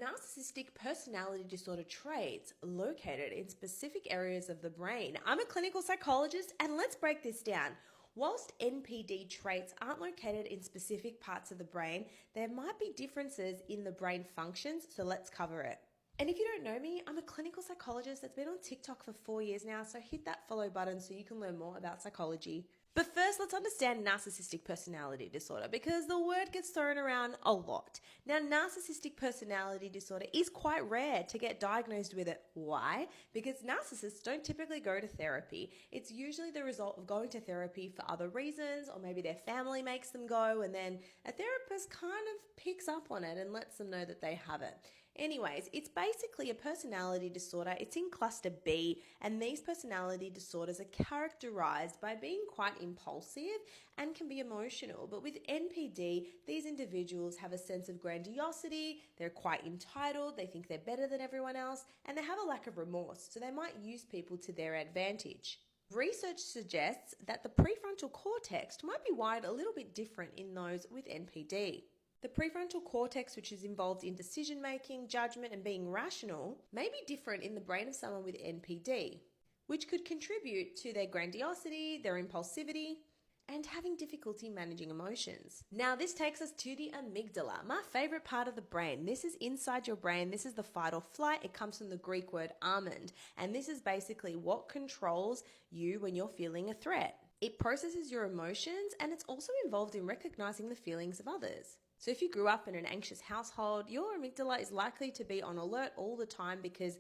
narcissistic personality disorder traits located in specific areas of the brain. I'm a clinical psychologist, and let's break this down. Whilst NPD traits aren't located in specific parts of the brain, there might be differences in the brain functions, so let's cover it. And if you don't know me, I'm a clinical psychologist that's been on TikTok for 4 years now, so hit that follow button so you can learn more about psychology. But first, let's understand narcissistic personality disorder, because the word gets thrown around a lot. Now, narcissistic personality disorder is quite rare to get diagnosed with it. Why? Because narcissists don't typically go to therapy. It's usually the result of going to therapy for other reasons, or maybe their family makes them go, and then a therapist kind of picks up on it and lets them know that they have it. Anyways, it's basically a personality disorder. It's in cluster B, and these personality disorders are characterized by being quite impulsive and can be emotional. But with NPD, these individuals have a sense of grandiosity, they're quite entitled, they think they're better than everyone else, and they have a lack of remorse, so they might use people to their advantage. Research suggests that the prefrontal cortex might be wired a little bit different in those with NPD. The prefrontal cortex, which is involved in decision making, judgment, and being rational, may be different in the brain of someone with NPD, which could contribute to their grandiosity, their impulsivity, and having difficulty managing emotions. Now, this takes us to the amygdala, my favorite part of the brain. This is inside your brain. This is the fight or flight. It comes from the Greek word almond, and this is basically what controls you when you're feeling a threat. It processes your emotions, and it's also involved in recognizing the feelings of others. So if you grew up in an anxious household, your amygdala is likely to be on alert all the time because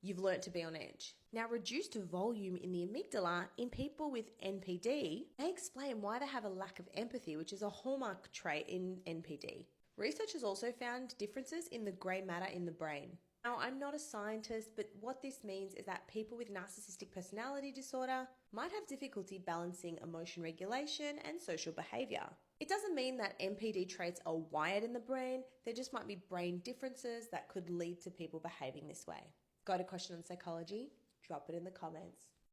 you've learnt to be on edge. Now, reduced volume in the amygdala in people with NPD may explain why they have a lack of empathy, which is a hallmark trait in NPD. Research has also found differences in the grey matter in the brain. Now, I'm not a scientist, but what this means is that people with narcissistic personality disorder might have difficulty balancing emotion regulation and social behaviour. It doesn't mean that NPD traits are wired in the brain, there just might be brain differences that could lead to people behaving this way. Got a question on psychology? Drop it in the comments.